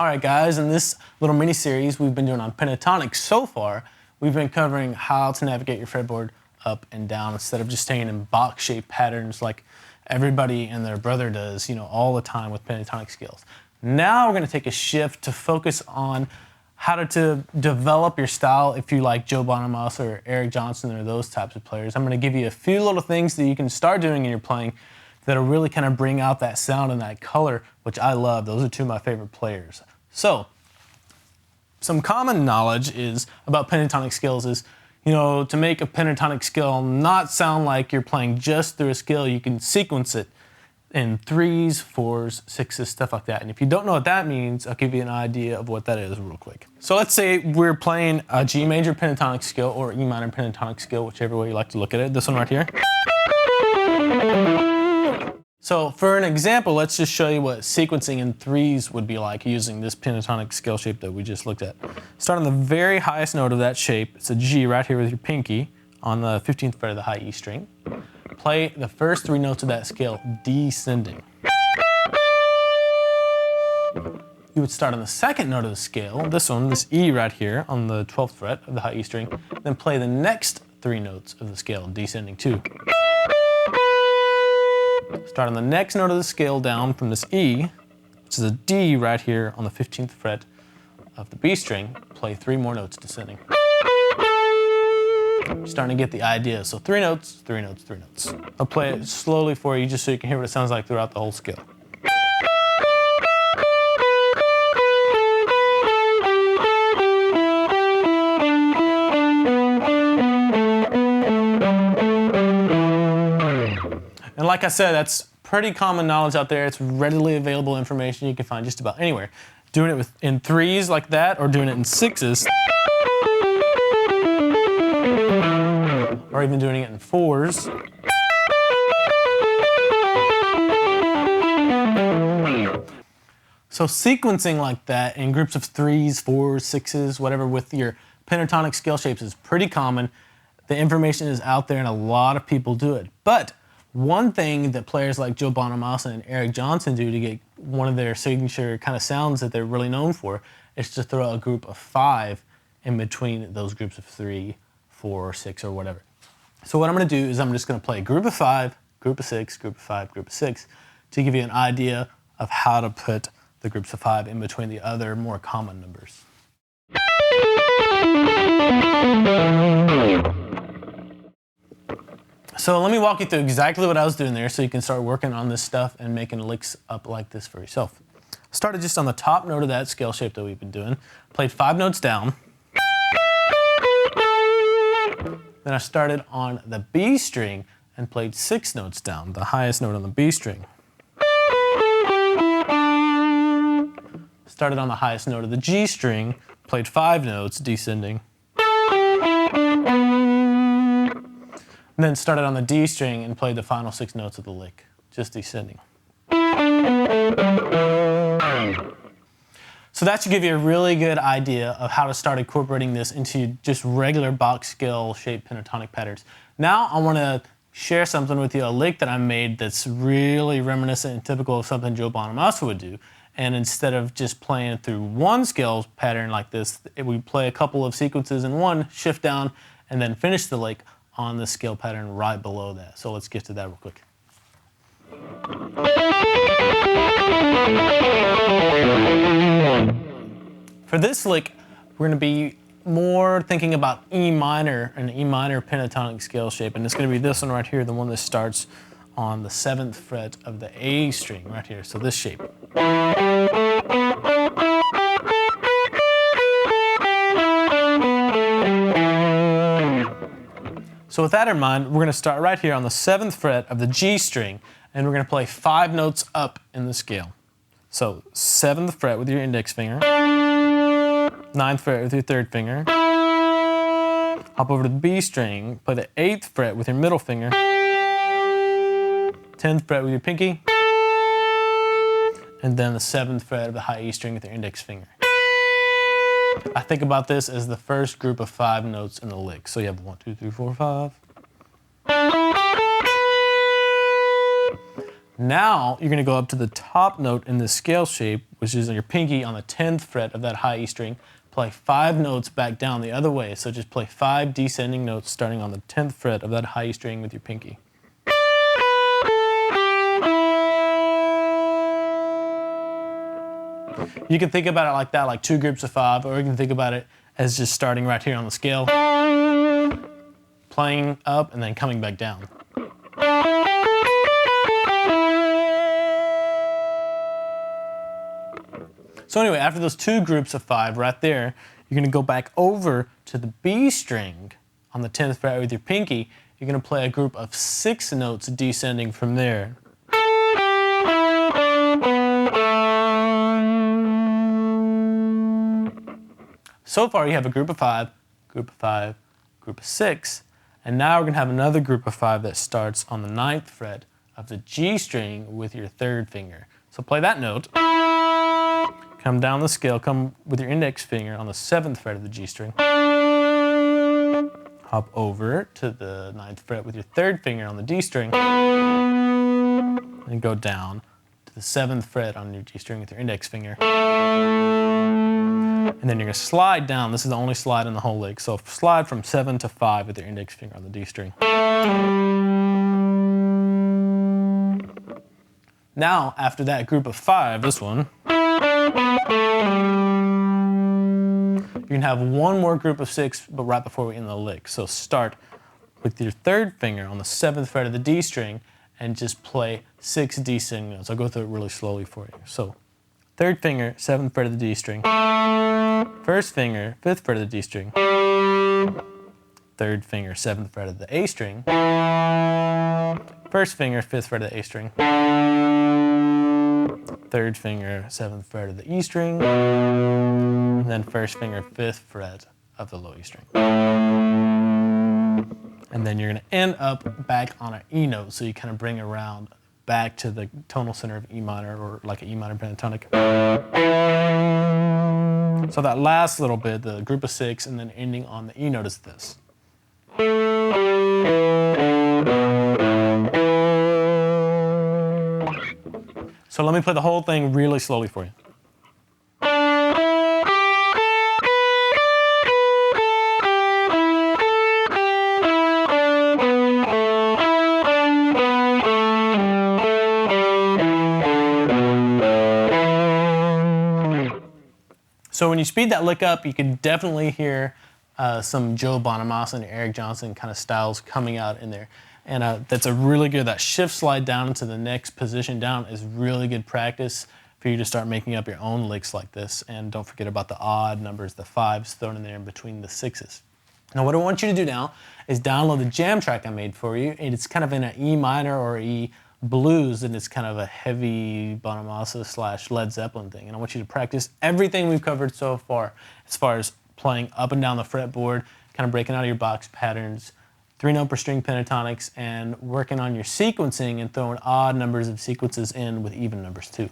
All right, guys, in this little mini-series we've been doing on pentatonic so far, we've been covering how to navigate your fretboard up and down instead of just staying in box-shaped patterns like everybody and their brother does, all the time with pentatonic scales. Now we're going to take a shift to focus on how to develop your style if you like Joe Bonamassa or Eric Johnson or those types of players. I'm going to give you a few little things that you can start doing in your playing that'll really kind of bring out that sound and that color, which I love. Those are two of my favorite players. So, some common knowledge is about pentatonic scales is, to make a pentatonic scale not sound like you're playing just through a scale, you can sequence it in 3s, 4s, 6s, stuff like that. And if you don't know what that means, I'll give you an idea of what that is real quick. So let's say we're playing a G major pentatonic scale or E minor pentatonic scale, whichever way you like to look at it. This one right here. So for an example, let's just show you what sequencing in 3s would be like using this pentatonic scale shape that we just looked at. Start on the very highest note of that shape. It's a G right here with your pinky on the 15th fret of the high E string. Play the first 3 notes of that scale descending. You would start on the second note of the scale, this one, this E right here on the 12th fret of the high E string, then play the next 3 notes of the scale descending too. Start on the next note of the scale down from this E, which is a D right here on the 15th fret of the B string, play 3 more notes descending. You're starting to get the idea. So 3 notes, 3 notes, 3 notes. I'll play it slowly for you just so you can hear what it sounds like throughout the whole scale. And like I said, that's pretty common knowledge out there. It's readily available information you can find just about anywhere. Doing it in 3s like that or doing it in 6s. Or even doing it in 4s. So sequencing like that in groups of 3s, 4s, 6s, whatever with your pentatonic scale shapes is pretty common. The information is out there and a lot of people do it. But one thing that players like Joe Bonamassa and Eric Johnson do to get one of their signature kind of sounds that they're really known for is to throw a group of 5 in between those groups of 3, 4, or 6, or whatever. So what I'm going to do is I'm just going to play a group of 5, group of 6, group of 5, group of 6 to give you an idea of how to put the groups of 5 in between the other more common numbers. So let me walk you through exactly what I was doing there so you can start working on this stuff and making licks up like this for yourself. Started just on the top note of that scale shape that we've been doing, played 5 notes down. Then I started on the B string and played 6 notes down, the highest note on the B string. Started on the highest note of the G string, played 5 notes descending. And then started on the D string and played the final 6 notes of the lick, just descending. So that should give you a really good idea of how to start incorporating this into just regular box scale shaped pentatonic patterns. Now I want to share something with you, a lick that I made that's really reminiscent and typical of something Joe Bonamassa would do. And instead of just playing through one scale pattern like this, we play a couple of sequences in one, shift down, and then finish the lick on the scale pattern right below that. So let's get to that real quick. For this lick, we're going to be more thinking about E minor, an E minor pentatonic scale shape, and it's going to be this one right here, the one that starts on the 7th fret of the A string right here, so this shape. So with that in mind, we're going to start right here on the 7th fret of the G string, and we're going to play 5 notes up in the scale. So 7th fret with your index finger, 9th fret with your 3rd finger, hop over to the B string, play the 8th fret with your middle finger, 10th fret with your pinky, and then the 7th fret of the high E string with your index finger. I think about this as the first group of 5 notes in the lick. So you have 1, 2, 3, 4, 5. Now you're gonna go up to the top note in this scale shape, which is your pinky on the 10th fret of that high E string. Play 5 notes back down the other way. So just play 5 descending notes starting on the 10th fret of that high E string with your pinky. You can think about it like that, like 2 groups of 5, or you can think about it as just starting right here on the scale, playing up and then coming back down. So anyway, after those 2 groups of 5 right there, you're gonna go back over to the B string on the 10th fret with your pinky. You're gonna play a group of 6 notes descending from there. So far you have a group of 5, group of 5, group of 6, and now we're gonna have another group of 5 that starts on the 9th fret of the G string with your 3rd finger. So play that note. Come down the scale, come with your index finger on the 7th fret of the G string. Hop over to the 9th fret with your 3rd finger on the D string. And go down to the 7th fret on your G string with your index finger. And then you're gonna slide down. This is the only slide in the whole lick. So slide from 7 to 5 with your index finger on the D string. Now, after that group of 5, this one, you're gonna have one more group of 6, but right before we end the lick. So start with your 3rd finger on the 7th fret of the D string and just play 6 descending notes. I'll go through it really slowly for you. So 3rd finger, 7th fret of the D string. 1st finger, 5th fret of the D string. 3rd finger, 7th fret of the A string. 1st finger, 5th fret of the A string. 3rd finger, 7th fret of the E string. And then 1st finger, 5th fret of the low E string. And then you're gonna end up back on an E note, so you kind of bring it around back to the tonal center of E minor, or like an E minor pentatonic. So that last little bit, the group of 6, and then ending on the E note is this. So let me play the whole thing really slowly for you. So when you speed that lick up, you can definitely hear some Joe Bonamassa and Eric Johnson kind of styles coming out in there. And that's a really good, that shift slide down into the next position down is really good practice for you to start making up your own licks like this. And don't forget about the odd numbers, the 5s thrown in there in between the 6s. Now what I want you to do now is download the jam track I made for you. And it's kind of in an E minor or E blues, and it's kind of a heavy Bonamassa / Led Zeppelin thing. And I want you to practice everything we've covered so far as playing up and down the fretboard, kind of breaking out of your box patterns, 3-note per string pentatonics, and working on your sequencing and throwing odd numbers of sequences in with even numbers too.